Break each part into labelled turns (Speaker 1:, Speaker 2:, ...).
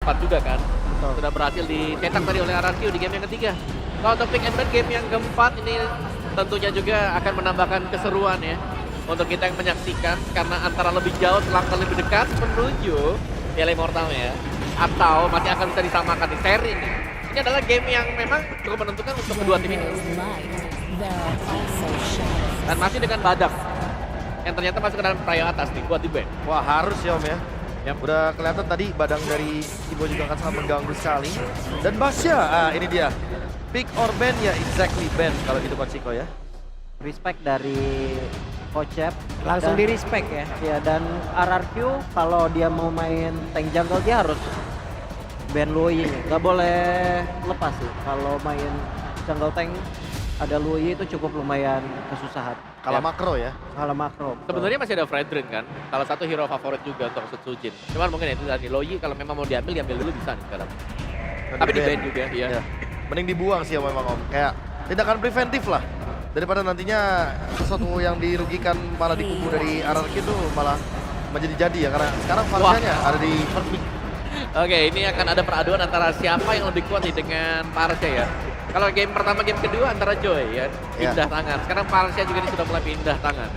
Speaker 1: keempat juga kan.
Speaker 2: Betul.
Speaker 1: Sudah berhasil dicetak tadi oleh RRQ di game yang ketiga. Kalau untuk pick and ban game yang keempat ini tentunya juga akan menambahkan keseruan ya. Untuk kita yang menyaksikan karena antara lebih jauh, selangkah lebih dekat menuju Piala Immortal ya. Atau masih akan bisa disamakan di seri ini. Ini adalah game yang memang cukup menentukan untuk kedua tim ini. Dan masih dengan Badak yang ternyata masuk ke dalam trio atas nih buat di ban.
Speaker 3: Wah harus ya Om ya.
Speaker 1: Yap.
Speaker 3: Udah kelihatan tadi badang dari Ibo juga akan sangat mengganggu sekali. Dan Basya, ini dia. Pick or ban ya exactly ban kalau gitu Coach Chico ya.
Speaker 2: Respect dari Coach Chef.
Speaker 4: Langsung
Speaker 2: Dan-
Speaker 4: di respect ya.
Speaker 2: Ya, dan RRQ kalau dia mau main tank jungle dia harus ban Luoyi nih. Gak boleh lepas sih. Kalau main jungle tank ada Luoyi itu cukup lumayan kesusahan.
Speaker 3: Kalau
Speaker 1: Ya.
Speaker 3: makro ya.
Speaker 2: Kalau makro.
Speaker 1: Sebenarnya masih ada Fredrin kan, salah satu hero favorit juga untuk Sutsujin. Cuman mungkin itu tadi Loyi kalau memang mau diambil dulu bisa nih sekarang.
Speaker 3: Dan
Speaker 1: Tapi di
Speaker 3: di-ban.
Speaker 1: ban juga, iya.
Speaker 3: Ya. Mending dibuang sih ya memang Om. Kayak tindakan preventif lah. Daripada nantinya sesuatu yang dirugikan malah di kubu dari RRQ itu malah menjadi-jadi ya. Karena sekarang Farsianya ada di first pick.
Speaker 1: Oke, ini akan ada peraduan antara siapa yang lebih kuat nih dengan Parsha ya. Kalau game pertama, game kedua antara Joy ya,
Speaker 3: Ya.
Speaker 1: pindah tangan. Sekarang Parsha juga ini sudah mulai pindah tangan.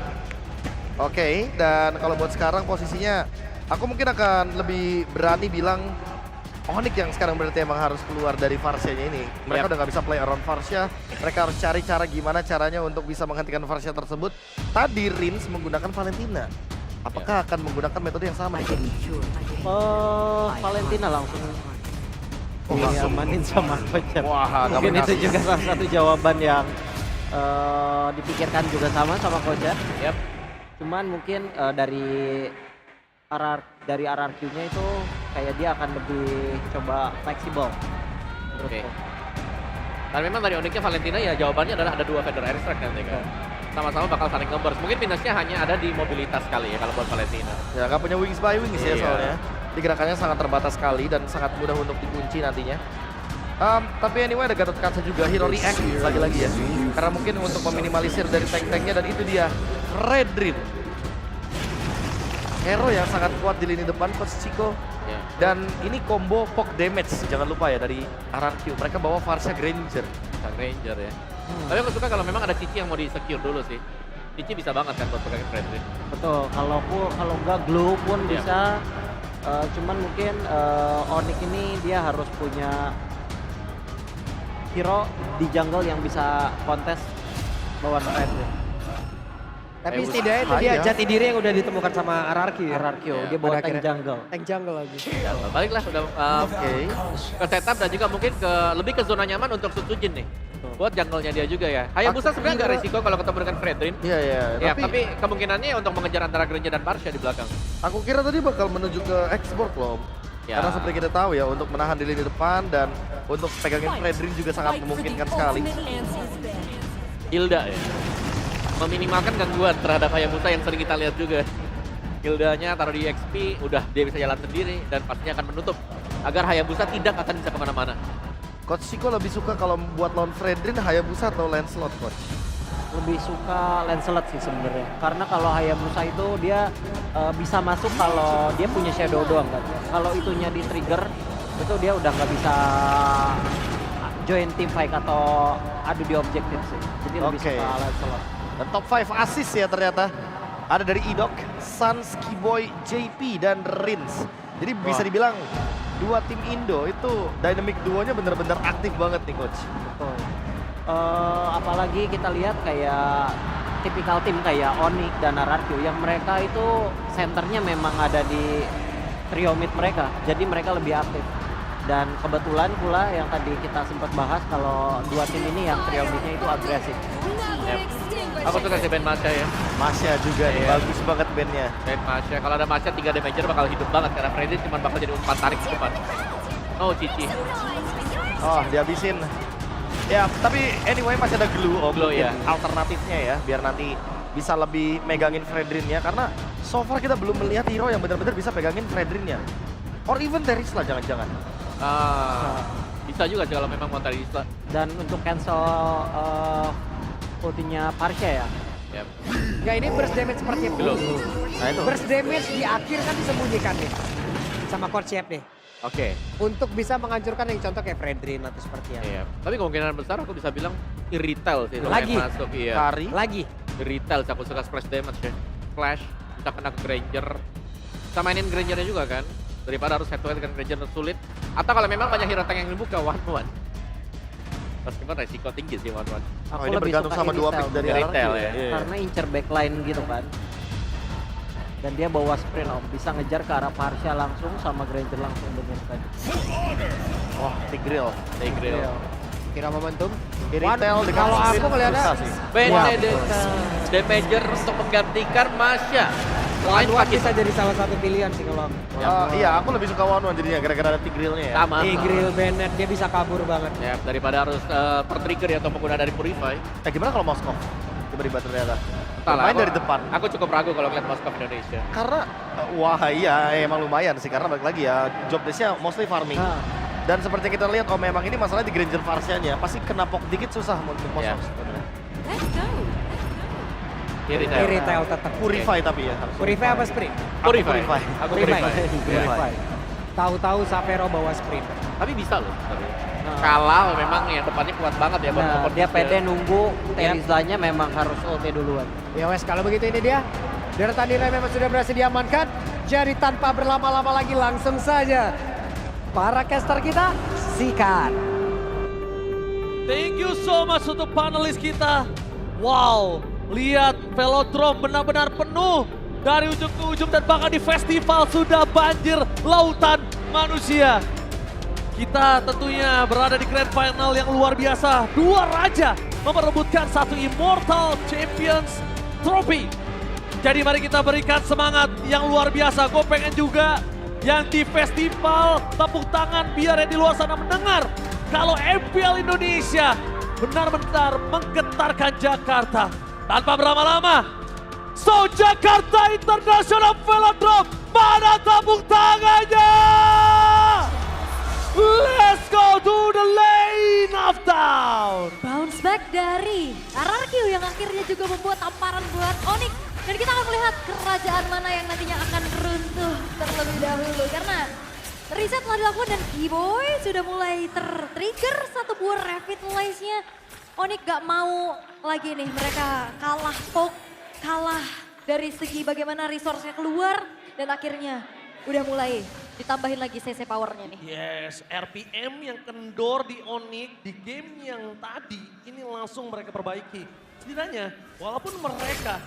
Speaker 3: Oke, dan kalau buat sekarang posisinya aku mungkin akan lebih berani bilang Onyx yang sekarang berarti emang harus keluar dari Farsia-nya ini. Mereka
Speaker 1: Yap.
Speaker 3: udah nggak bisa play around Farsia. Mereka harus cari cara gimana caranya untuk bisa menghentikan Farsia tersebut. Tadi Rins menggunakan Valentina. Apakah akan menggunakan metode yang sama?
Speaker 2: Valentina langsung
Speaker 3: langsung.
Speaker 2: diamanin sama Coach Chef.
Speaker 3: Wah,
Speaker 2: Mungkin itu
Speaker 3: dominasi.
Speaker 2: juga salah satu jawaban yang dipikirkan juga sama Coach Chef.
Speaker 1: Yap.
Speaker 2: Cuman mungkin dari RRQ-nya itu kayak dia akan lebih coba fleksibel.
Speaker 1: Oke. Dan memang dari Onyxnya Valentina ya jawabannya adalah ada dua Vader Airstrike nanti kan. Sama-sama bakal saling nge-burst. Mungkin minusnya hanya ada di mobilitas kali ya kalau buat Valentina.
Speaker 3: Ya nggak punya wings by wings ya
Speaker 1: Iya.
Speaker 3: soalnya. Di gerakannya sangat terbatas sekali dan sangat mudah untuk dikunci nantinya. Tapi anyway ada Gatot Kaca juga, hero react lagi-lagi ya. Karena mungkin untuk meminimalisir dari tank-tanknya dan itu dia Redrin. Hero yang sangat kuat di lini depan Coach Chico.
Speaker 1: Ya.
Speaker 3: Dan ini combo poke damage, jangan lupa ya dari RRQ. Mereka bawa Farsia Granger.
Speaker 1: Sang Ranger ya. Tapi aku suka kalau memang ada Cici yang mau di-secure dulu sih. Cici bisa banget kan buat pegang Fredrin.
Speaker 2: Betul. Kalau enggak glue pun
Speaker 1: Iya.
Speaker 2: bisa. Cuman mungkin Onyx ini dia harus punya hero di jungle yang bisa kontes lawan Red.
Speaker 4: Tapi
Speaker 1: Eh,
Speaker 4: setidaknya itu dia
Speaker 3: bahaya.
Speaker 4: jati diri yang udah ditemukan sama RRQ ya.
Speaker 2: RRQ
Speaker 1: Iya,
Speaker 2: dia bawa
Speaker 4: pada
Speaker 2: tank
Speaker 4: akhirnya.
Speaker 2: jungle.
Speaker 4: Tank jungle lagi.
Speaker 1: Ya, baliklah sudah
Speaker 3: Oke.
Speaker 1: ke setup dan juga mungkin lebih ke zona nyaman untuk Sutsujin nih. Buat jungle-nya dia juga ya. Hayabusa
Speaker 3: Aku
Speaker 1: sebenarnya nggak
Speaker 3: kira-
Speaker 1: resiko kalau ketemu dengan Fredrin.
Speaker 3: Iya ya,
Speaker 1: Ya, tapi kemungkinannya untuk mengejar antara Granger dan Parsha di belakang.
Speaker 3: aku kira tadi bakal menuju ke export loh.
Speaker 1: Ya.
Speaker 3: Karena seperti kita tahu ya untuk menahan di lini depan dan untuk pegangin Fredrin juga sangat memungkinkan sekali.
Speaker 1: Hilda ya. Meminimalkan gangguan terhadap Hayabusa yang sering kita lihat juga. Hildanya taruh di XP, udah dia bisa jalan sendiri dan pastinya akan menutup agar Hayabusa tidak akan bisa kemana-mana.
Speaker 3: Coach Chico lebih suka kalau buat lawan Fredrin, Hayabusa atau Lancelot, Coach?
Speaker 2: Lebih suka Lancelot sih sebenarnya. Karena kalau Hayabusa itu dia bisa masuk kalau dia punya shadow doang kan. Kalau itunya di trigger itu dia udah nggak bisa join team fight atau adu di objektif sih. Jadi lebih
Speaker 3: Oke.
Speaker 2: suka Lancelot.
Speaker 3: Dan top 5 assist ya ternyata. Ada dari Idok, Sans, Kiboy, JP, dan Rins. Jadi bisa dibilang dua tim Indo itu dynamic duonya bener-bener aktif banget nih Coach.
Speaker 2: Betul. Apalagi kita lihat kayak tipikal tim kayak Onyx dan RRQ yang mereka itu senternya memang ada di trio mid mereka. Jadi mereka lebih aktif. Dan kebetulan pula yang tadi kita sempat bahas kalau dua tim ini yang trio midnya itu agresif.
Speaker 1: Yep. Aku suka si Ben Masha ya.
Speaker 3: Masya juga nih,
Speaker 1: Iya.
Speaker 3: bagus banget bandnya.
Speaker 1: Ben Masha, kalau ada Masha 3 damager bakal hidup banget karena Fredrin cuma bakal jadi umpan tarik ke depan. Oh, Cici.
Speaker 3: Oh, dihabisin. Ya, tapi anyway masih ada glue om.
Speaker 1: Glue,
Speaker 3: mungkin
Speaker 1: ya.
Speaker 3: alternatifnya ya, biar nanti bisa lebih megangin Fredrinnya karena so far kita belum melihat hero yang benar-benar bisa pegangin Fredrinnya. Or even Teris lah jangan-jangan.
Speaker 1: Bisa juga sih kalau memang mau tarik Isla.
Speaker 2: Dan untuk cancel ultinya Parsha ya.
Speaker 1: Yep.
Speaker 4: Enggak, ini burst damage seperti
Speaker 1: Belum.
Speaker 3: Nah itu.
Speaker 4: Burst damage di akhir kan disembunyikan nih sama Coach Chef nih.
Speaker 1: Oke.
Speaker 4: untuk bisa menghancurkan yang contoh kayak Fredrin atau seperti yang
Speaker 1: Iya. Tapi kemungkinan besar aku bisa bilang irrital sih kalau
Speaker 4: Lagi?
Speaker 1: yang masuk. Iya.
Speaker 3: Kari.
Speaker 4: lagi.
Speaker 1: Irrital aku suka splash damage ya. Flash, kita kena ke Granger. Kita mainin Grangernya juga kan. Daripada harus head to head dengan Granger sulit. Atau kalau memang banyak hero tank yang dibuka one-one. Meskipun resiko tinggi sih one-one.
Speaker 3: Oh, ini bergantung sama dua pick dari
Speaker 1: Retail
Speaker 3: RRQ
Speaker 1: ya.
Speaker 3: Iya.
Speaker 2: Karena incer backline gitu kan. Dan dia bawa sprint om, bisa ngejar ke arah Parsha langsung sama Granger langsung bener tadi.
Speaker 3: Wah, Tigreal.
Speaker 1: Tigreal.
Speaker 4: Kira momentum.
Speaker 3: Retail
Speaker 4: Wan,
Speaker 3: dengan
Speaker 4: kalau
Speaker 3: sprint
Speaker 4: aku ngeliatnya
Speaker 3: susah sih.
Speaker 1: Benedetta. Damager untuk menggantikan Masya. Selain
Speaker 4: Wan
Speaker 1: pakai
Speaker 4: bisa jadi salah satu pilihan sih kalau
Speaker 3: Iya, aku lebih suka one-one jadinya gara-gara ada Tigrealnya ya.
Speaker 1: sama.
Speaker 4: Grill Bennett dia bisa kabur banget.
Speaker 1: Ya, daripada harus per-trigger ya atau pengguna dari Purify.
Speaker 3: Gimana kalau Moskov? Tiba-tiba ternyata.
Speaker 1: Entahlah,
Speaker 3: Main
Speaker 1: aku-
Speaker 3: dari depan.
Speaker 1: Aku cukup ragu kalau ngeliat Moskov Indonesia.
Speaker 3: Karena, wah iya emang lumayan sih. Karena balik lagi ya, job desk-nya mostly farming.
Speaker 4: Nah,
Speaker 3: Dan seperti kita lihat, oh memang ini masalah di Granger Farsianya. Pasti kena poke dikit susah untuk
Speaker 1: Iya.
Speaker 3: Moskov sebenarnya.
Speaker 1: Kiri
Speaker 4: di retail tetap.
Speaker 3: Purify tapi ya harus.
Speaker 4: Purify apa sprint?
Speaker 1: Purify.
Speaker 3: Purify.
Speaker 1: Aku
Speaker 4: Purify.
Speaker 1: Purify.
Speaker 3: Purify.
Speaker 4: Tahu-tahu Savero bawa sprint.
Speaker 1: Tapi bisa loh. Tapi.
Speaker 2: Nah.
Speaker 1: Kalah memang yang depannya kuat banget ya. buat
Speaker 2: Nah,
Speaker 1: support
Speaker 2: dia
Speaker 1: dia.
Speaker 2: pede nunggu Terizanya memang harus ulti duluan.
Speaker 4: Ya wes kalau begitu ini dia. Deretan nilai memang sudah berhasil diamankan. Jadi tanpa berlama-lama lagi langsung saja para caster kita sikat.
Speaker 5: Thank you so much untuk panelis kita. Wow, lihat velodrome benar-benar penuh dari ujung ke ujung dan bahkan di festival sudah banjir lautan manusia. Kita tentunya berada di grand final yang luar biasa. Dua raja memperebutkan satu Immortal Champions Trophy. Jadi mari kita berikan semangat yang luar biasa. Gue pengen juga yang di festival tepuk tangan biar yang di luar sana mendengar. Kalau MPL Indonesia benar-benar menggetarkan Jakarta. Tanpa berlama-lama. So Jakarta International Velodrome, mana tepuk tangannya? Let's go to the lane of down.
Speaker 6: Bounce back dari RRQ yang akhirnya juga membuat tamparan buat Onyx. Dan kita akan melihat kerajaan mana yang nantinya akan runtuh terlebih dahulu. Karena riset telah dilakukan dan Keyboy sudah mulai ter-trigger satu buah revitalize-nya. Onyx gak mau lagi nih mereka kalah poke, kalah dari segi bagaimana resource-nya keluar. Dan akhirnya udah mulai ditambahin lagi CC powernya nih.
Speaker 5: Yes, RPM yang kendor di Onyx di game yang tadi ini langsung mereka perbaiki. Setidaknya walaupun mereka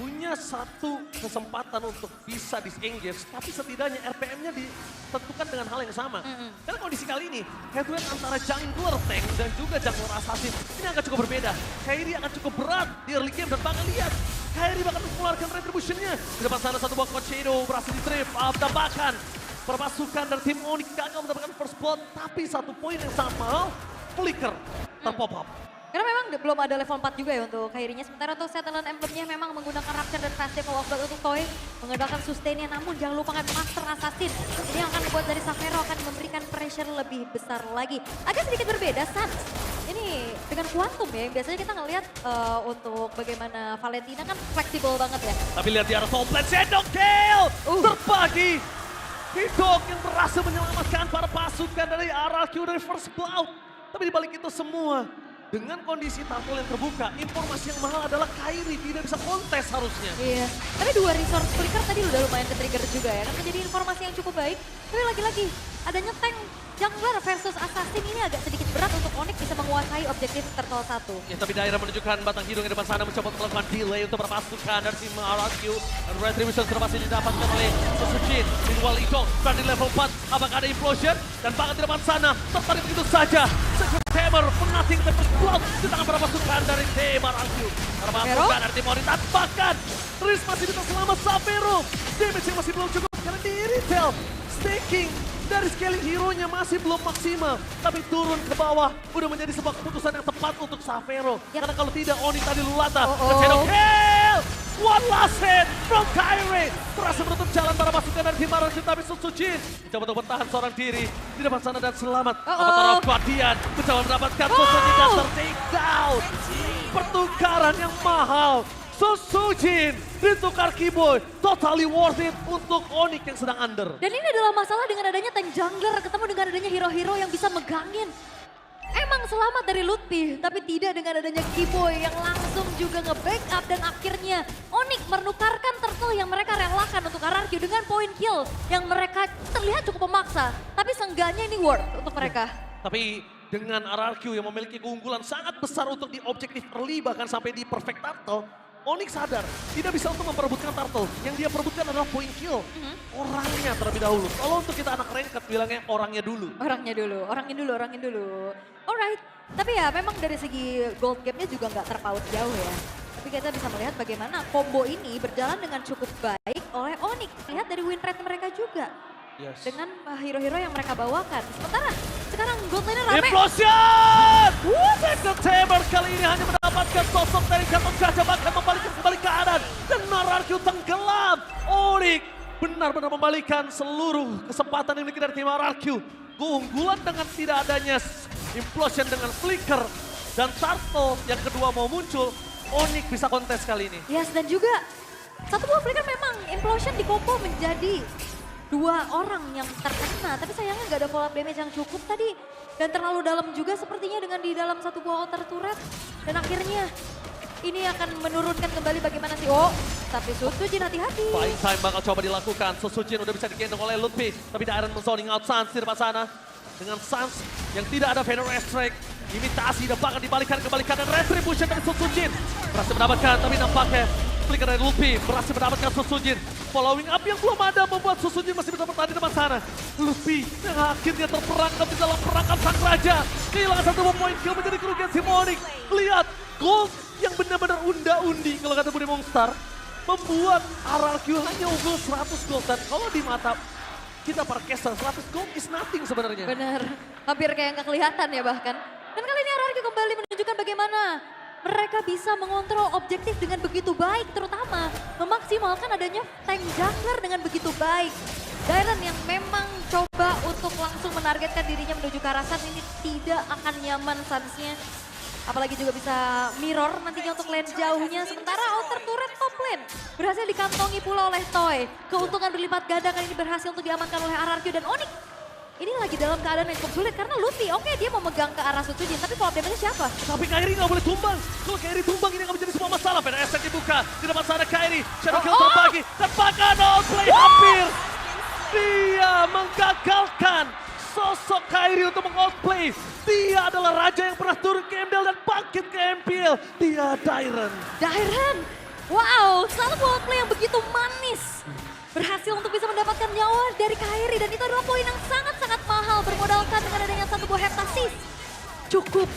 Speaker 5: punya satu kesempatan untuk bisa disengage, tapi setidaknya RPM-nya ditentukan dengan hal yang sama. Karena kondisi kali ini, head to head antara jungler tank dan juga jungler assassin ini akan cukup berbeda. Kairi akan cukup berat di early game dan bahkan lihat, Kairi bahkan mengeluarkan retribution-nya. Di depan sana satu buah Shadow berhasil di-trip, bahkan perpasukan dari tim Onyx gagal mendapatkan first blood, tapi satu poin yang sangat mahal, Flicker terpop up.
Speaker 6: Karena memang belum ada level 4 juga ya untuk Kairinya. Sementara untuk Settlement Emblem-nya memang menggunakan Rapture dan Festival of Blood untuk Toy. Mengandalkan sustain-nya, namun jangan lupakan Master Assassin. Ini yang akan membuat dari Savero akan memberikan pressure lebih besar lagi. Agak sedikit berbeda, Sans. Ini dengan Quantum ya, yang biasanya kita ngelihat untuk bagaimana Valentina kan fleksibel banget ya.
Speaker 5: Tapi lihat di arah top lane, Shadow kill! Terbagi! Hidok yang berhasil menyelamatkan para pasukan dari RRQ dari First Blood. Tapi dibalik itu semua, dengan kondisi tampil yang terbuka, informasi yang mahal adalah Kairi tidak bisa kontes harusnya.
Speaker 6: Iya, tapi dua resource flicker tadi udah lumayan ke-trigger juga ya. Kan menjadi informasi yang cukup baik. Tapi lagi-lagi, adanya tank jungler versus assassin ini agak sedikit berat untuk Onyx bisa menguasai objektif Turtle 1.
Speaker 5: Ya, tapi daerah menunjukkan batang hidung di depan sana mencoba untuk melakukan delay untuk para pasukan dari tim RRQ. Dan retribution sudah pasti didapatkan oleh Susujin. Meanwhile itu, berada di level 4. Apakah ada implosion? Dan bahkan di depan sana, tertarik begitu saja. Secret Hammer mengating the first blood di tangan para pasukan dari tim RRQ. Para pasukan dari tim Onyx. Dan bahkan, Riz masih bisa selamat Savero. Damage yang masih belum cukup karena di retail. Staking dari scaling hero-nya masih belum maksimal. Tapi turun ke bawah udah menjadi sebuah keputusan yang tepat untuk Savero. Karena kalau tidak Onyx tadi lulata. Shadow kill! One last hit from Kairi. Berhasil menutup jalan para pasukan dari tim RRQ. Tapi Susujin mencoba untuk bertahan seorang diri di depan sana dan selamat. Avatar Guardian mencoba mendapatkan Susujin dan ter-take down. Pertukaran yang mahal. Sosujin ditukar Keyboy, totally worth it untuk Onyx yang sedang under.
Speaker 6: Dan ini adalah masalah dengan adanya tank jungler ketemu dengan adanya hero-hero yang bisa megangin. Emang selamat dari Lutfi, tapi tidak dengan adanya Keyboy yang langsung juga nge-backup dan akhirnya Onyx menukarkan turtle yang mereka relakan untuk RRQ dengan point kill yang mereka terlihat cukup memaksa. Tapi seenggaknya ini worth untuk mereka.
Speaker 5: Tapi dengan RRQ yang memiliki keunggulan sangat besar untuk di objektif early bahkan sampai di perfect turtle, Onyx sadar tidak bisa untuk memperebutkan turtle. Yang dia perebutkan adalah point kill. Orangnya terlebih dahulu. Kalau untuk kita anak ranked bilangnya orangnya dulu.
Speaker 6: Orangnya dulu. Alright, tapi ya memang dari segi gold gap-nya juga nggak terpaut jauh ya. Tapi kita bisa melihat bagaimana combo ini berjalan dengan cukup baik oleh Onyx. Lihat dari win rate mereka juga.
Speaker 5: Yes.
Speaker 6: Dengan hero-hero yang mereka bawakan. Sementara sekarang gold lane rame.
Speaker 5: Implosion! Second Tamer kali ini hanya mendapatkan sosok dari Gatot Kaca bahkan membalikkan kembali keadaan. Dan RRQ tenggelam. Onyx benar-benar membalikan seluruh kesempatan yang dimiliki dari tim RRQ. Keunggulan dengan tidak adanya Implosion dengan Flicker dan Turtle yang kedua mau muncul. Onyx bisa kontes kali ini.
Speaker 6: Yes, dan juga satu buah flicker memang Implosion dikombo menjadi 2 orang yang terkena, tapi sayangnya nggak ada follow up damage yang cukup tadi. Dan terlalu dalam juga sepertinya dengan di dalam satu buah outer turret. Dan akhirnya ini akan menurunkan kembali bagaimana sih. Oh, tapi Sosujin hati-hati.
Speaker 5: Flying time bakal coba dilakukan. Sosujin udah bisa digendong oleh Lutfi. Tapi Dairon men-zoning out Sans di depan sana. Dengan Sans yang tidak ada Venom Strike. Imitasi dan bahkan dibalikan kembali kanan Retribution dari Sosujin. Berhasil mendapatkan, tapi nampaknya Flicker dari Lutfi berhasil mendapatkan Sosujin. Following up yang belum ada membuat Sosujin masih bisa bertahan di depan sana. Lutfi yang akhirnya terperangkap di dalam perangkap sang raja. Kehilangan satu point kill menjadi kerugian si Onyx. Lihat gold yang benar-benar unda-undi kalau kata Budi Mongstar. Membuat RRQ hanya unggul 100 gold. Dan kalau di mata kita para caster 100 gold is nothing sebenarnya.
Speaker 6: Bener, hampir kayak nggak kelihatan ya bahkan. Dan kali ini RRQ kembali menunjukkan bagaimana mereka bisa mengontrol objektif dengan begitu baik, terutama memaksimalkan adanya tank jungler dengan begitu baik. Dairon yang memang coba untuk langsung menargetkan dirinya menuju ke arah Sans ini tidak akan nyaman Sansnya. Apalagi juga bisa mirror nantinya untuk lane jauhnya. Sementara outer turret top lane berhasil dikantongi pula oleh Toy. Keuntungan berlipat ganda kali ini berhasil untuk diamankan oleh RRQ dan Onyx. Ini lagi dalam keadaan yang cukup sulit karena Lutfi oke dia mau megang ke arah Sosujin tapi follow up damage siapa?
Speaker 5: Tapi Kairi nggak boleh tumbang. Kalau Kairi tumbang ini akan menjadi sebuah masalah. PNS yang dibuka di depan sana Kairi. Shadow Kill terbagi dan bahkan outplay hampir. Dia menggagalkan sosok Kairi untuk meng-outplay. Dia adalah raja yang pernah turun ke MDL dan bangkit ke MPL. Dia Dairon.
Speaker 6: Dairon, wow satu outplay yang begitu manis. Berhasil untuk bisa mendapatkan nyawa dari Kairi dan itu adalah poin yang sangat-sangat mahal bermodalkan dengan adanya satu buah heptasis. Cukup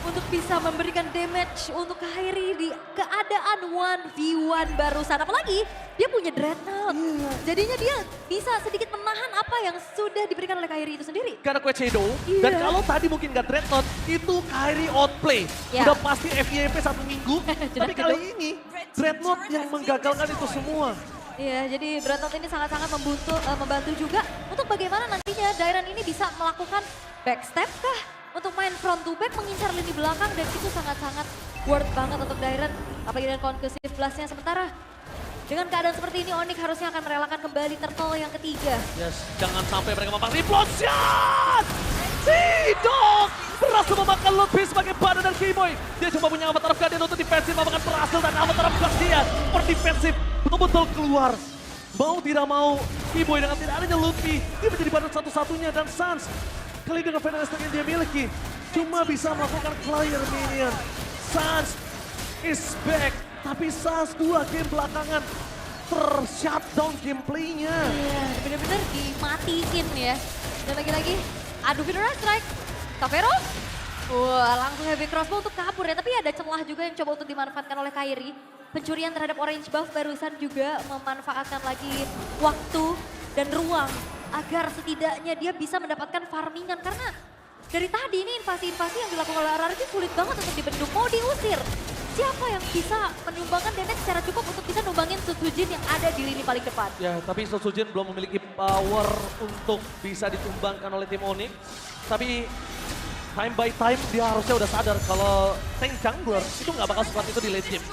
Speaker 6: untuk bisa memberikan damage untuk Kairi di keadaan 1v1 barusan. Apalagi dia punya Dreadnought. Jadinya dia bisa sedikit menahan apa yang sudah diberikan oleh Kairi itu sendiri.
Speaker 5: Karena kue Shadow. Dan kalau tadi mungkin gak Dreadnought, itu Kairi outplay.
Speaker 6: Ya.
Speaker 5: Udah pasti FYP 1 minggu. Tapi kali ini Dreadnought yang menggagalkan itu semua.
Speaker 6: Iya, jadi Dreadnought ini sangat-sangat membantu juga untuk bagaimana nantinya Dairon ini bisa melakukan backstep kah? Untuk main front to back, mengincar lini belakang dan itu sangat-sangat worth banget untuk Dairon. Apalagi dengan conclusive blast-nya sementara. Dengan keadaan seperti ini Onyx harusnya akan merelakan kembali turtle yang ketiga.
Speaker 5: Yes, jangan sampai mereka mampang Implosion! Tidak! Berhasil memakan Lutfi sebagai badan dan Keyboy. Dia coba punya Avatar of Guardian untuk defensif, apakah berhasil dan Avatar of Guardian berdefensif betul-betul keluar. Mau tidak mau, Keyboy dengan tidak adanya Lutfi, dia menjadi badan satu-satunya dan Sans. Kali dengan Venom yang dia miliki, cuma bisa melakukan clear minion. Sans is back, tapi Sans 2 game belakangan ter-shutdown gameplaynya.
Speaker 6: Iya, bener-bener dimatiin ya. Dan lagi-lagi, aduh Venom Strike. Tavero, wah langsung heavy crossbow untuk kabur ya. Tapi ada celah juga yang coba untuk dimanfaatkan oleh Kairi. Pencurian terhadap orange buff barusan juga memanfaatkan lagi waktu dan ruang. Agar setidaknya dia bisa mendapatkan farmingan. Karena dari tadi ini invasi-invasi yang dilakukan oleh RRQ sulit banget untuk dibendung. Mau diusir. Siapa yang bisa menyumbangkan damage secara cukup untuk bisa numbangin Sosujin yang ada di lini paling depan?
Speaker 5: Ya, tapi Sosujin belum memiliki power untuk bisa ditumbangkan oleh tim Onyx. Tapi time by time dia harusnya udah sadar kalau tank jungler itu nggak bakal seperti itu di late game.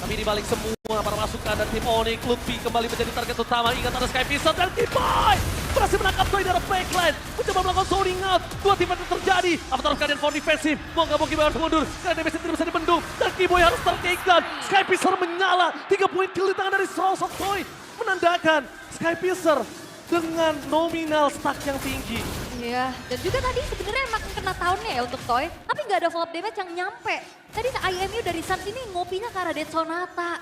Speaker 5: Tapi di balik semua para pasukan dan tim Onyx, Lutfi kembali menjadi target utama. Ingat ada Sky Pisau dan Kiboy berhasil menangkap Toy dari backline. Mencoba melakukan zoning out. Dua tim itu terjadi. Avatar of Guardian for defensif. Mau nggak mau Kiboy harus mundur. Karena damage tidak bisa dibendung. Dan Kiboy harus ter-take down. Sky Pisau menyala. 3 poin kill di tangan dari Souls of Toy. Menandakan Sky Pisau dengan nominal stack yang tinggi.
Speaker 6: Iya, dan juga tadi sebenarnya emang kena tahunnya ya untuk Toy, tapi nggak ada follow up damage yang nyampe. Tadi IMU dari Suns ini ngopinya ke arah Dead Sonata.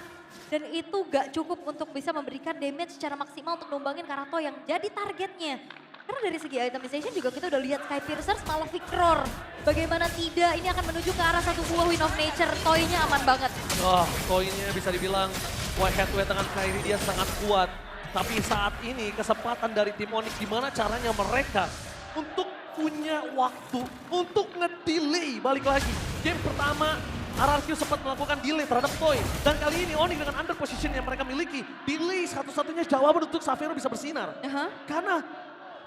Speaker 6: Dan itu gak cukup untuk bisa memberikan damage secara maksimal untuk numbangin Karato yang jadi targetnya. Karena dari segi itemization juga kita udah lihat Sky Piercers malah Victor. Bagaimana tidak, ini akan menuju ke arah satu buah Win of Nature. Toy-nya aman banget.
Speaker 5: Wah, Toy-nya bisa dibilang head to head dengan Kairi dia sangat kuat. Tapi saat ini kesempatan dari tim Onyx gimana caranya mereka untuk punya waktu untuk nge-delay balik lagi. Game pertama RRQ sempat melakukan delay terhadap Toy. Dan kali ini Onyx dengan under position yang mereka miliki, delay satu-satunya jawaban untuk Xavier bisa bersinar. Karena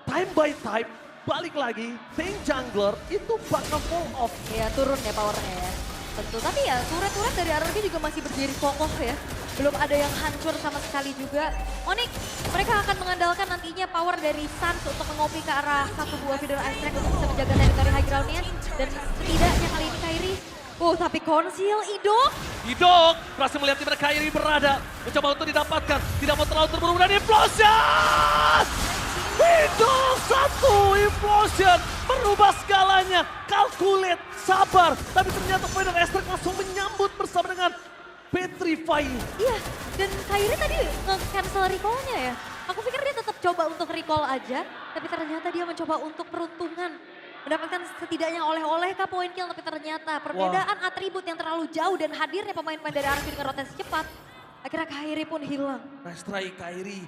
Speaker 5: time by time balik lagi, tank jungler itu bakal fall off.
Speaker 6: Ya turun ya powernya ya. Tentu, tapi ya turret-turret dari RRQ juga masih berdiri kokoh ya. Belum ada yang hancur sama sekali juga. Onyx, mereka akan mengandalkan nantinya power dari Suns untuk mengopi ke arah satu buah feeder ice track untuk bisa menjaga teritori high ground-nya. Dan setidaknya kali ini Kairi, tapi Conceal,
Speaker 5: Idok berhasil melihat di mana Kairi berada. Mencoba untuk didapatkan, tidak mau terlalu terburu-buru dan implosion! Idok satu implosion, merubah skalanya, calculate, sabar. Tapi ternyata feeder ice track langsung menyambut bersama dengan Petrify.
Speaker 6: Iya, dan Kairi tadi nge-cancel recall-nya ya. Aku pikir dia tetap coba untuk recall aja, tapi ternyata dia mencoba untuk peruntungan. Mendapatkan setidaknya oleh-oleh kah poin kill, tapi ternyata perbedaan atribut yang terlalu jauh dan hadirnya pemain-pemain dari RRQ dengan rotasi cepat. Akhirnya Kairi pun hilang.
Speaker 5: Nice try Kairi.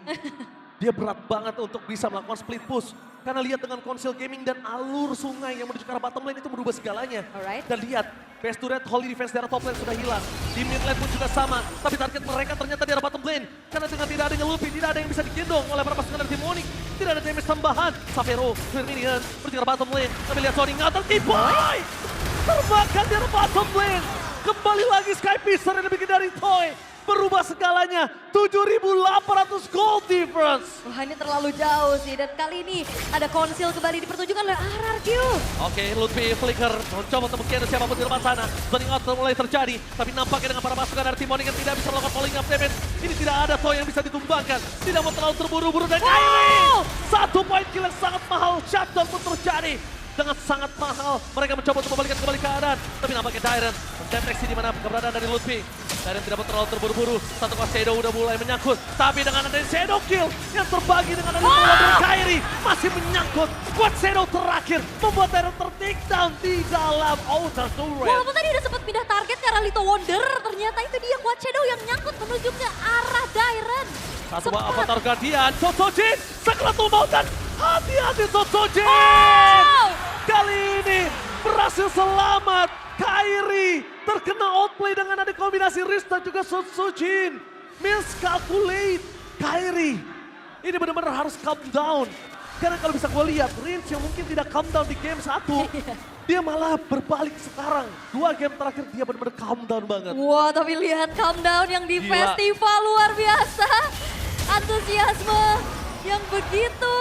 Speaker 5: Dia berat banget untuk bisa melakukan split push. Karena lihat dengan Conceal Gaming dan alur sungai yang menuju ke arah bottom lane itu merubah segalanya.
Speaker 6: Alright.
Speaker 5: Dan lihat, best turret Holy Defense dari top lane sudah hilang. Di mid lane pun juga sama. Tapi target mereka ternyata di arah bottom lane. Karena dengan tidak adanya Luffy, tidak ada yang bisa digendong oleh para pasukan dari tim Onyx. Tidak ada damage tambahan. Savero, clear minion, menuju ke arah bottom lane. Tapi lihat Sonic Outer, Kiboy! Termakan di arah bottom lane. Kembali lagi Sky Piercer yang lebih dari Toy. Berubah segalanya, 7.800 gold difference.
Speaker 6: Wah ini terlalu jauh sih, dan kali ini ada Conceal kembali dipertunjukkan oleh RRQ.
Speaker 5: Oke, Lutfi flicker, mencoba untuk mengkira siapapun di depan sana. Zoning out mulai terjadi, tapi nampaknya dengan para pasukan dari tim Onyx yang tidak bisa melakukan falling up damage. Ini tidak ada Toy yang bisa ditumbangkan, tidak mau terlalu terburu-buru dan Kairi. Satu poin kill yang sangat mahal, shutdown pun terjadi. Dengan sangat mahal, mereka mencoba untuk membalikan kembali keadaan. Tapi nampaknya Dairen mendeteksi di mana keberadaan dari Lutfi. Dairen tidak mau terlalu terburu-buru. Satu kos Shadow udah mulai menyangkut. Tapi dengan adanya Shadow Kill yang terbagi dengan adanya Kairi masih menyangkut. Kuat Shadow terakhir membuat Dairen ter-take down di dalam outer turret.
Speaker 6: Walaupun tadi udah sempat pindah target ke arah Little Wonder, ternyata itu dia Quad Shadow yang nyangkut menuju ke arah Dairen.
Speaker 5: Satu Avatar Guardian, Sotsojin, Sekelatul Mautan. Hati-hati Sotsojin! Kali ini berhasil selamat. Kairi terkena outplay dengan ada kombinasi Riz dan juga Sotsojin. Miscalculate. Kairi ini benar-benar harus calm down. Karena kalau bisa gue lihat, Riz yang mungkin tidak calm down di game 1. Dia malah berbalik sekarang. 2 game terakhir dia benar-benar calm down banget.
Speaker 6: Wah tapi lihat calm down yang di
Speaker 5: Gila.
Speaker 6: festival luar biasa. Antusiasme yang begitu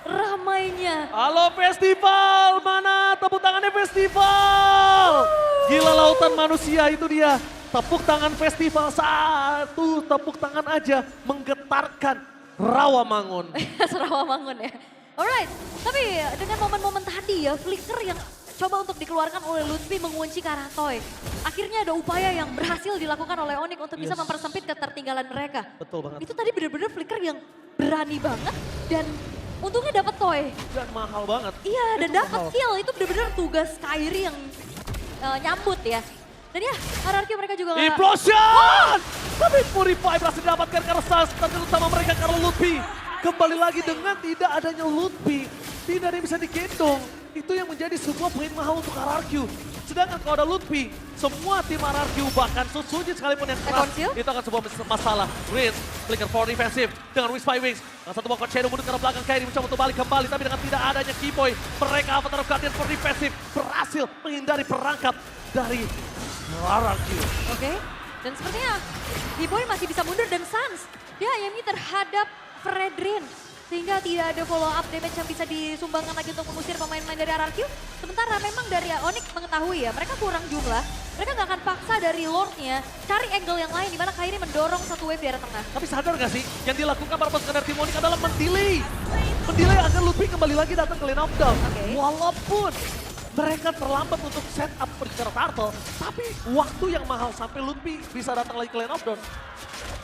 Speaker 6: ramainya.
Speaker 5: Halo festival, mana tepuk tangannya festival? Gila lautan manusia itu dia. Tepuk tangan festival, satu tepuk tangan aja menggetarkan Rawamangun.
Speaker 6: Serawamangun ya. Alright, tapi dengan momen-momen tadi ya, flicker yang coba untuk dikeluarkan oleh Lutfi mengunci ke arah Toy. Akhirnya ada upaya yang berhasil dilakukan oleh Onyx untuk bisa mempersempit ketertinggalan mereka.
Speaker 5: Betul banget.
Speaker 6: Itu tadi benar-benar flicker yang berani banget dan untungnya dapat Toy.
Speaker 5: Dan mahal banget.
Speaker 6: Iya, dan
Speaker 5: Itu
Speaker 6: dapat
Speaker 5: mahal.
Speaker 6: kill. Itu benar-benar tugas Kairi yang nyambut ya. Dan ya, RRQ mereka juga nggak...
Speaker 5: Implosion! Tapi Purify berhasil didapatkan karena target utama mereka karena Lutfi. Kembali lagi dengan tidak adanya Lutfi, tidak ada yang bisa digendong. Itu yang menjadi sebuah poin mahal untuk RRQ. Sedangkan kalau ada Lutfi, semua tim RRQ bahkan Sotsojin sekalipun yang keras,
Speaker 6: Conceal?
Speaker 5: itu akan sebuah masalah. Riz, flicker for defensive dengan Wiz by Wings. Dengan satu bokot Shadow mundur ke arah belakang Kairi mencoba untuk balik kembali. Tapi dengan tidak adanya Kiboy, mereka Avatar of Guardian for defensive berhasil menghindari perangkap dari RRQ.
Speaker 6: Oke. Dan sepertinya B-Boy masih bisa mundur dan Sans dia aimnya terhadap Fredrin. Sehingga tidak ada follow up damage yang bisa disumbangkan lagi untuk mengusir pemain-pemain dari RRQ. Sementara memang dari Onyx mengetahui ya, mereka kurang jumlah. Mereka nggak akan paksa dari Lordnya cari angle yang lain di mana Kairi mendorong satu wave di arah tengah.
Speaker 5: Tapi sadar gak sih, yang dilakukan para pasukan dari tim Onyx adalah mendelay. Mendelay agar Ludwig kembali lagi datang ke lane of down.
Speaker 6: Oke.
Speaker 5: Walaupun mereka terlambat untuk set up perikara turtle, tapi waktu yang mahal sampai Ludwig bisa datang lagi ke lane of down,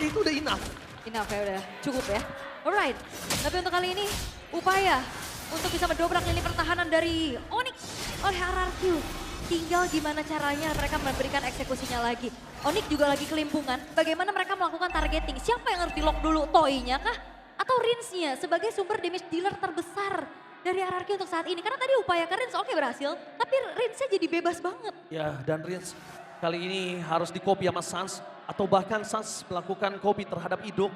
Speaker 5: itu udah enough.
Speaker 6: Enough ya, udah cukup ya. Alright, tapi untuk kali ini upaya untuk bisa mendobrak lini pertahanan dari Onyx oleh RRQ. Tinggal gimana caranya mereka memberikan eksekusinya lagi. Onyx juga lagi kelimpungan, bagaimana mereka melakukan targeting. Siapa yang harus di-lock dulu, Toy-nya kah? Atau Rinsnya sebagai sumber damage dealer terbesar dari RRQ untuk saat ini. Karena tadi upaya ke Rins oke berhasil, tapi Rinsnya jadi bebas banget.
Speaker 5: Ya, dan Rins kali ini harus di-copy sama Sans, atau bahkan Sans melakukan copy terhadap Idok.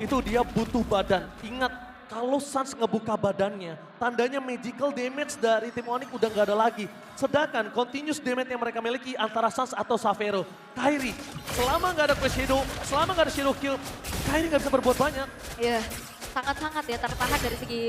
Speaker 5: Itu dia butuh badan. Ingat, kalau Sans ngebuka badannya, tandanya magical damage dari tim Onyx udah nggak ada lagi. Sedangkan continuous damage yang mereka miliki antara Sans atau Savero. Kairi, selama nggak ada Quest Shadow, selama nggak ada Shadow Kill, Kairi nggak bisa berbuat banyak.
Speaker 6: Iya, sangat-sangat ya tertahan dari segi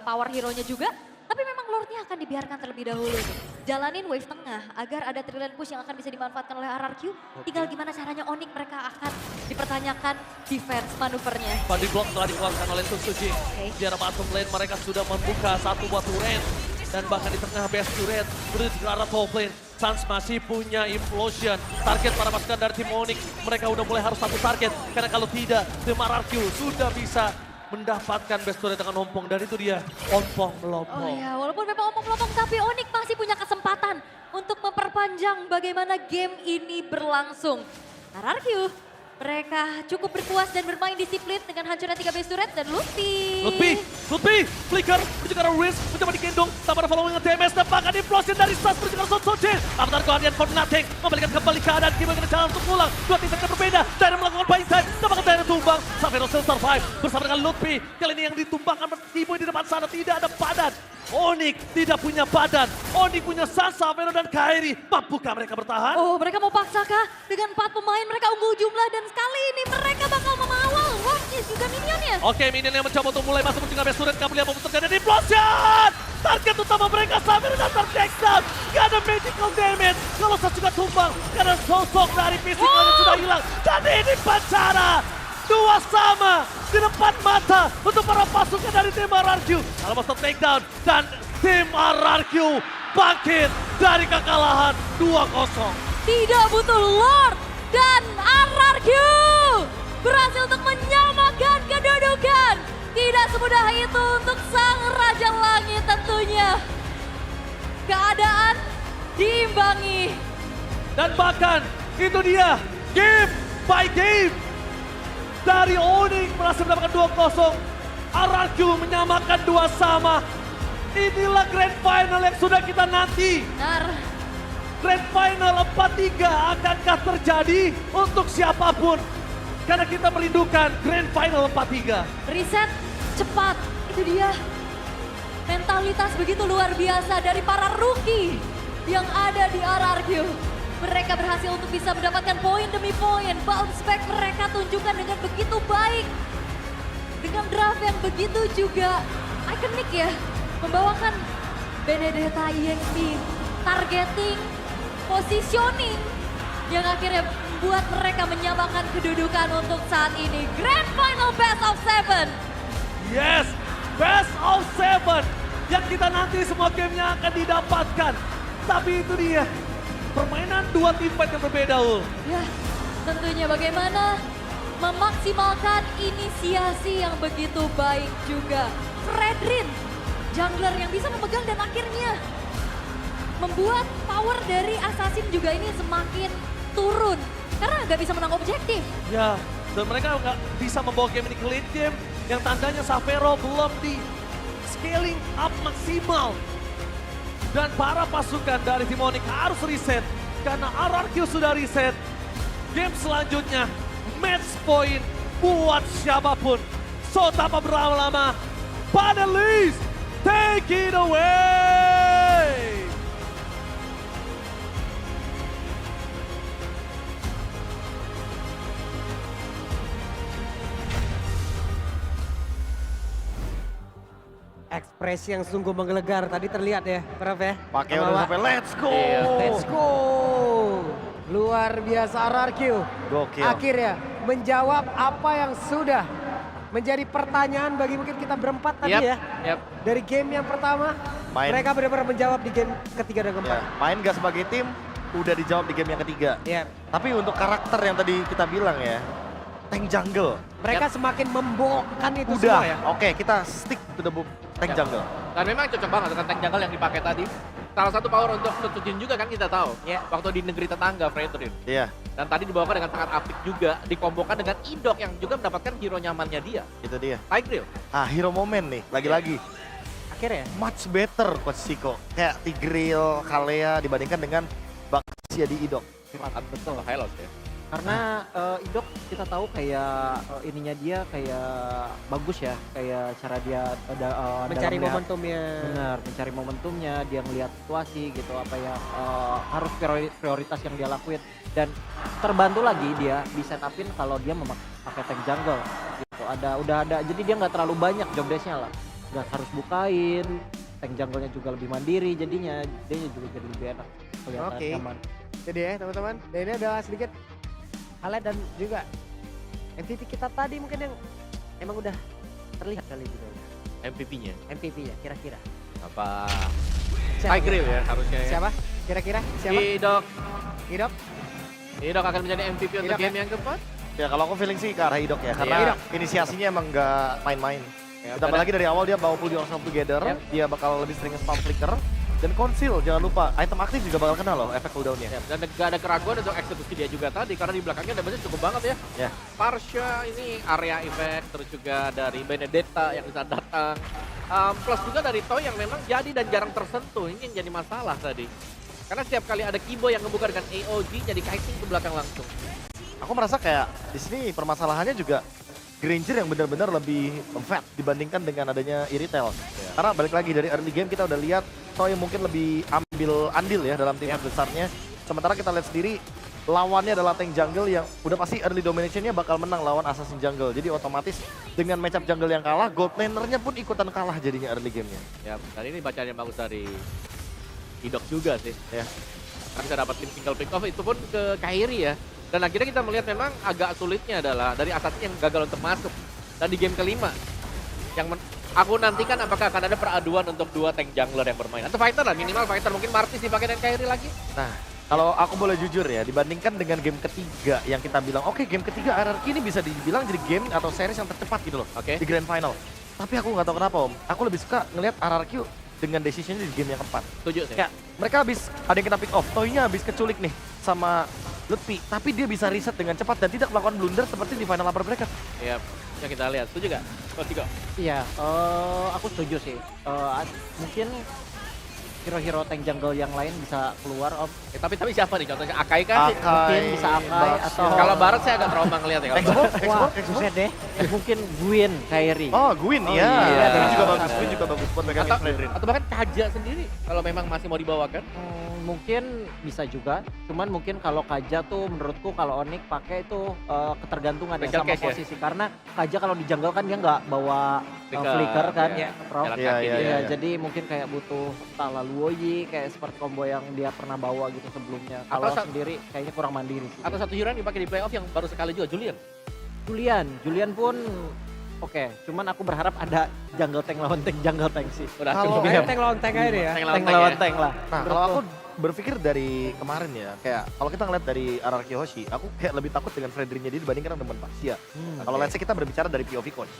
Speaker 6: power hero-nya juga. Tapi memang Lordnya akan dibiarkan terlebih dahulu. Jalanin wave tengah agar ada trillion push yang akan bisa dimanfaatkan oleh RRQ. Tinggal gimana caranya Onyx mereka akan dipertanyakan defense manuvernya.
Speaker 5: Body block telah dikeluarkan oleh Susuji. Di arah bottom lane mereka sudah membuka satu buah turret. Dan bahkan di tengah base turret menuju ke arah top lane. Sans masih punya implosion. Target para pasukan dari tim Onyx. Mereka udah mulai harus satu target. Karena kalau tidak, tim RRQ sudah bisa mendapatkan best turret dengan ompong. Dan itu dia, ompong melompong.
Speaker 6: Oh ya, walaupun memang ompong-melompong tapi Onyx masih punya kesempatan untuk memperpanjang bagaimana game ini berlangsung. RRQ, mereka cukup berpuas dan bermain disiplin dengan hancurnya 3 base turret dan
Speaker 5: Lutfi, flicker, menuju ke arah Riz, mencoba digendong, tanpa ada following DMS, dan bahkan implosion dari Sans menuju ke arah Sotsojin. Avatar Guardian for nothing, membalikan kembali keadaan, Kimo dengan jalan untuk pulang. Dua tim yang berbeda, Dana melakukan buying time, dan bahkan Dana tumbang. Savero still survive, bersama dengan Lutfi. Kali ini yang ditumbangkan Kimo di depan sana, tidak ada badan. Onyx tidak punya badan, Onyx punya Sans, Savero, dan Kairi. Mampukah mereka bertahan?
Speaker 6: Oh, mereka mau paksakah? Dengan 4 pemain mereka unggul jumlah dan sekali ini mereka bakal mengawal Lordnya juga minionnya.
Speaker 5: Oke, minion yang mencoba untuk mulai masuk mencegah base turret, kami lihat apa terjadi di implosion! Target utama mereka Savero dan tertakedown. Gak ada magical damage. Kalau Sans juga tumbang, karena sosok dari fisiknya sudah hilang. Jadi ini Pacara. Dua sama di depan mata untuk para pasukan dari tim RRQ. Kalau Monster takedown dan tim RRQ bangkit dari kekalahan 2-0.
Speaker 6: Tidak butuh Lord dan RRQ berhasil untuk menyamakan kedudukan. Tidak semudah itu untuk sang Raja Langit tentunya. Keadaan diimbangi.
Speaker 5: Dan bahkan itu dia game by game. Dari Onyx berhasil mendapatkan 2-0. RRQ menyamakan 2 sama. Inilah grand final yang sudah kita nanti.
Speaker 6: Benar.
Speaker 5: Grand final 4-3 akankah terjadi untuk siapapun? Karena kita merindukan grand final 4-3.
Speaker 6: Reset cepat, itu dia. Mentalitas begitu luar biasa dari para rookie yang ada di RRQ. Mereka berhasil untuk bisa mendapatkan poin demi poin. Bounce back mereka tunjukkan dengan begitu baik. Dengan draft yang begitu juga ikonik ya. Membawakan Benedetta EXP, targeting, positioning. Yang akhirnya membuat mereka menyamakan kedudukan untuk saat ini. Grand Final Best of 7.
Speaker 5: Yes, best of 7. Yang kita nanti semua gamenya akan didapatkan. Tapi itu dia. Permainan dua tim fight yang berbeda, Ul.
Speaker 6: Ya, tentunya bagaimana memaksimalkan inisiasi yang begitu baik juga. Fredrin, jungler yang bisa memegang dan akhirnya membuat power dari Assassin juga ini semakin turun. Karena nggak bisa menang objektif.
Speaker 5: Ya, dan mereka nggak bisa membawa game ini ke late game. Yang tandanya Savero belum di scaling up maksimal. Dan para pasukan dari tim Onyx harus reset. Karena RRQ sudah reset. Game selanjutnya, match point buat siapapun. So tanpa berlama-lama, panelis, take it away!
Speaker 4: Ekspresi yang sungguh menggelegar tadi terlihat ya, Prof ya.
Speaker 3: Pakai
Speaker 4: Sama
Speaker 3: udah
Speaker 4: Wak.
Speaker 3: sampai let's go.
Speaker 1: Iya.
Speaker 4: Let's go. Luar biasa RRQ.
Speaker 3: Gokil.
Speaker 4: Akhirnya menjawab apa yang sudah menjadi pertanyaan bagi mungkin kita berempat tadi ya.
Speaker 1: Yap.
Speaker 4: Dari game yang pertama, mereka benar-benar menjawab di game ketiga dan keempat.
Speaker 3: Ya, main gak sebagai tim, udah dijawab di game yang ketiga.
Speaker 4: Ya.
Speaker 3: Tapi untuk karakter yang tadi kita bilang ya, tank jungle.
Speaker 4: Mereka semakin membokkan itu
Speaker 3: Udah,
Speaker 4: semua ya.
Speaker 3: oke kita stick to the book tank
Speaker 1: Yap.
Speaker 3: jungle.
Speaker 1: Dan memang cocok banget dengan tank jungle yang dipakai tadi. Salah satu power untuk Setsujin juga kan kita tahu.
Speaker 4: Ya.
Speaker 1: Waktu di negeri tetangga Fredrin.
Speaker 3: Iya,
Speaker 1: Dan tadi dibawakan dengan sangat apik juga. Dikombokan dengan Idok yang juga mendapatkan hero nyamannya dia.
Speaker 3: itu dia.
Speaker 1: Tigreal.
Speaker 3: Ah, hero moment nih, lagi-lagi.
Speaker 4: Akhirnya
Speaker 3: Much better Coach Siko. Kayak Tigreal, Kalea dibandingkan dengan Baxia di Idok.
Speaker 1: Betul. Highlight ya.
Speaker 2: Karena Idok kita tahu kayak ininya dia kayak bagus ya, kayak cara dia
Speaker 4: mencari
Speaker 2: dalam melihat-
Speaker 4: momentumnya.
Speaker 2: Benar, mencari momentumnya, dia ngelihat situasi gitu, apa yang harus prioritas yang dia lakuin. Dan terbantu lagi dia di setupin kalau dia pakai tank jungle gitu. Udah ada, jadi dia nggak terlalu banyak job desk-nya lah. Nggak harus bukain, tank jungle-nya juga lebih mandiri, jadinya dia juga jadi lebih enak. Kelihatan
Speaker 4: Oke.
Speaker 2: nyaman.
Speaker 4: Jadi ya teman-teman, dan ini adalah sedikit highlight dan juga MVP kita tadi mungkin yang emang udah terlihat kali gitu.
Speaker 1: MVP-nya.
Speaker 4: MVP-nya kira-kira.
Speaker 1: Apa?
Speaker 4: Siapa?
Speaker 1: Tigreal ya harusnya ya.
Speaker 4: Siapa? Kira-kira siapa?
Speaker 1: Idok.
Speaker 4: Idok?
Speaker 1: Idok akan menjadi MVP untuk
Speaker 4: Idok
Speaker 1: game
Speaker 4: ya?
Speaker 1: yang keempat.
Speaker 3: Ya kalau aku feeling sih ke arah Idok ya, karena
Speaker 4: Idok.
Speaker 3: inisiasinya emang nggak main-main.
Speaker 1: Ya,
Speaker 3: Ditambah lagi dari awal dia bawa pull yourself together,
Speaker 1: Yap.
Speaker 3: dia bakal lebih sering spam flicker. Dan conceal, jangan lupa, item aktif juga bakal kena loh efek cooldown-nya.
Speaker 1: Ya, dan gak ada keraguan untuk eksekusi dia juga tadi karena di belakangnya damage cukup banget ya.
Speaker 3: Ya.
Speaker 1: Parsha ini area effect, terus juga dari Benedetta yang bisa datang. Plus juga dari Toy yang memang jadi dan jarang tersentuh, ini yang jadi masalah tadi. Karena setiap kali ada Kibo yang ngebuka dengan AOG jadi kiting ke belakang langsung.
Speaker 3: Aku merasa kayak di sini permasalahannya juga Granger yang benar-benar lebih fat dibandingkan dengan adanya Iritel. Karena balik lagi dari early game kita udah lihat Toy mungkin lebih ambil andil ya dalam tim besarnya. Sementara kita lihat sendiri lawannya adalah tank jungle yang udah pasti early domination-nya bakal menang lawan assassin jungle. Jadi otomatis dengan matchup jungle yang kalah, gold laner-nya pun ikutan kalah jadinya early game-nya.
Speaker 1: Ya, dan ini bacaan yang bagus dari Idok juga sih.
Speaker 3: Ya.
Speaker 1: Kan bisa dapat tim single pick off itu pun ke Kairi ya. Dan akhirnya kita melihat memang agak sulitnya adalah dari assassin yang gagal untuk masuk. Dan di game kelima yang aku nantikan apakah akan ada peraduan untuk dua tank jungler yang bermain. Atau fighter lah, minimal fighter. Mungkin Martis dipakai dan Kairi lagi.
Speaker 3: Nah, kalau aku boleh jujur ya, dibandingkan dengan game ketiga yang kita bilang, oke game ketiga RRQ ini bisa dibilang jadi game atau series yang tercepat gitu loh
Speaker 1: Oke.
Speaker 3: di grand final. Tapi aku nggak tahu kenapa Om, aku lebih suka ngelihat RRQ dengan decisionnya di game yang keempat.
Speaker 1: Setuju sih.
Speaker 3: Kayak mereka habis ada yang kena pick off, Toy-nya habis keculik nih sama Lutfi, tapi dia bisa reset dengan cepat dan tidak melakukan blunder seperti di final upper bracket.
Speaker 1: Ya, yang kita lihat. Setuju gak? Coach Tigo?
Speaker 2: Iya, aku setuju sih. Mungkin hero-hero tank jungle yang lain bisa keluar, Om.
Speaker 1: Tapi siapa nih contohnya? Akai kan?
Speaker 3: Akai,
Speaker 2: Mungkin bisa Akai
Speaker 3: Baxia.
Speaker 2: atau
Speaker 1: Kalau Barat saya agak trauma ngeliat ya. Kalau Barat.
Speaker 2: wah, buset deh. Mungkin Gwyn, Kairi.
Speaker 3: Oh, Gwyn,
Speaker 2: Oh,
Speaker 3: iya.
Speaker 2: iya.
Speaker 3: Gwyn juga bagus, Gwyn juga bagus buat megangin
Speaker 1: Atau,
Speaker 3: Fredrin.
Speaker 1: atau bahkan Kaja sendiri kalau memang masih mau dibawakan.
Speaker 2: Mungkin bisa juga, cuman mungkin kalau Kaja tuh menurutku kalau Onyx pakai itu ketergantungan ya
Speaker 1: Special
Speaker 2: sama
Speaker 1: case ya?
Speaker 2: posisi. Karena Kaja kalau di jungle kan dia nggak bawa flicker kan,
Speaker 1: Iya.
Speaker 2: Prof.
Speaker 1: Jalan
Speaker 3: Iya,
Speaker 1: kaki
Speaker 3: iya,
Speaker 1: dia.
Speaker 2: Iya, jadi mungkin kayak butuh entah Luoyi kayak seperti combo yang dia pernah bawa gitu sebelumnya.
Speaker 1: Atau
Speaker 2: Kalau sendiri kayaknya kurang mandiri sih.
Speaker 1: Atau satu hero yang dipakai di playoff yang baru sekali juga, Julian.
Speaker 2: Julian pun oke, cuman aku berharap ada jungle tank lawan tank jungle tank sih.
Speaker 1: Udah
Speaker 3: Kalau
Speaker 1: cukup
Speaker 4: Ayo
Speaker 1: ya.
Speaker 4: tank lawan tank aja deh ya.
Speaker 1: Tank lawan
Speaker 2: Tank
Speaker 1: tank
Speaker 2: lawan
Speaker 1: ya.
Speaker 2: tank lah.
Speaker 3: Nah, kalau aku berpikir dari kemarin ya, kayak kalau kita ngeliat dari RRQ Hoshi, aku kayak lebih takut dengan Fredrinnya dia dibandingkan dengan Baxia. Nah, kalau let's say kita berbicara dari POV coach.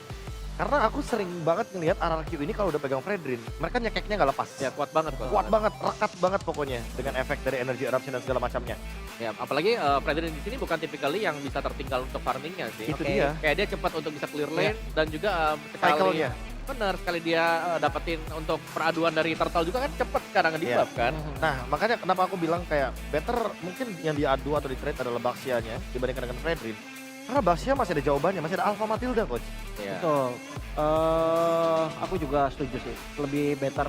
Speaker 3: Karena aku sering banget ngelihat RRQ ini kalau udah pegang Fredrin, mereka nyekeknya nggak lepas.
Speaker 1: Ya kuat banget kok.
Speaker 3: Kuat banget, rekat banget pokoknya dengan efek dari energy eruption dan segala macamnya.
Speaker 1: Ya, apalagi Fredrin di sini bukan typically yang bisa tertinggal untuk farmingnya sih.
Speaker 3: Itu
Speaker 4: Oke.
Speaker 3: dia.
Speaker 1: Kayak dia cepat untuk bisa clear lane dan juga sekali
Speaker 3: Cycle-nya.
Speaker 1: benar sekali dia dapetin untuk peraduan dari Turtle juga kan cepet sekarang di
Speaker 3: Iya.
Speaker 1: buff kan.
Speaker 3: Nah, makanya kenapa aku bilang kayak better mungkin yang diadu atau di trade adalah Baxia-nya dibandingkan dengan Fredrin. Karena Baxia masih ada jawabannya, masih ada Alpha Matilda coach.
Speaker 1: Iya.
Speaker 2: Betul. Aku juga setuju sih. Lebih better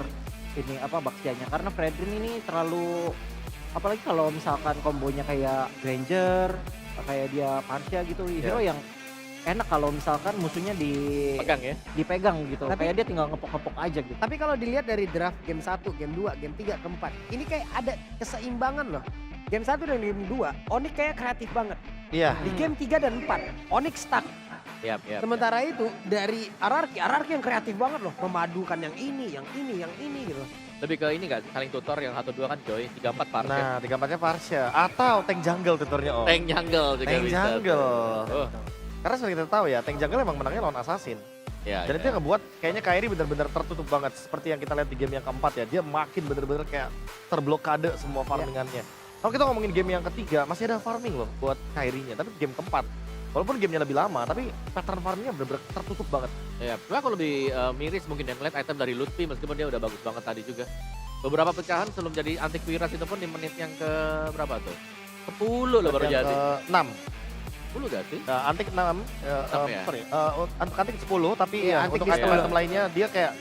Speaker 2: ini apa Baxianya karena Fredrin ini terlalu apalagi kalau misalkan kombonya kayak Granger, kayak dia Parsha gitu, hero yang enak kalau misalkan musuhnya
Speaker 1: Pegang ya.
Speaker 2: dipegang gitu.
Speaker 4: Tapi-
Speaker 2: Kayak dia tinggal ngepok-ngepok aja gitu.
Speaker 4: Tapi kalau dilihat dari draft game 1, game 2, game 3, game 4, ini kayak ada keseimbangan loh. Game 1 dan game 2, Onyx kayak kreatif banget.
Speaker 3: Iya.
Speaker 4: Di game 3 dan 4, Onyx stuck.
Speaker 1: Yap.
Speaker 4: Sementara itu dari RRQ yang kreatif banget loh, memadukan yang ini gitu.
Speaker 1: Lebih ke ini nggak, saling tutor yang 1-2 kan Joy, 3-4 Park ya.
Speaker 3: Nah, 3-4-nya Varsha atau tank jungle tutornya Om.
Speaker 1: Tank jungle juga
Speaker 3: Tank
Speaker 1: bisa.
Speaker 3: jungle.
Speaker 1: Oh,
Speaker 3: Karena seperti kita tahu ya, tank jungle emang menangnya lawan assassin.
Speaker 1: ya.
Speaker 3: Dan itu yang ngebuat kayaknya Kairi benar-benar tertutup banget. Seperti yang kita lihat di game yang keempat ya. Dia makin benar-benar kayak terblokade semua farmingannya. Kalau kita ngomongin game yang ketiga, masih ada farming loh buat Kairinya. Tapi game keempat, walaupun gamenya lebih lama, tapi pattern farmingnya benar-benar tertutup banget.
Speaker 1: Ya, cuma aku lebih miris mungkin yang ngeliat item dari Lutfi meskipun dia udah bagus banget tadi juga. Beberapa pecahan sebelum jadi antivirus itu pun di menit yang ke berapa tuh? 10 loh baru jadi.
Speaker 3: 6.
Speaker 1: 10 gak sih?
Speaker 3: Antik 6,
Speaker 1: ya?
Speaker 3: sorry, antik 10, tapi
Speaker 4: Iya,
Speaker 3: ya,
Speaker 4: antik
Speaker 3: untuk
Speaker 4: di 10.
Speaker 3: item-item lainnya dia kayak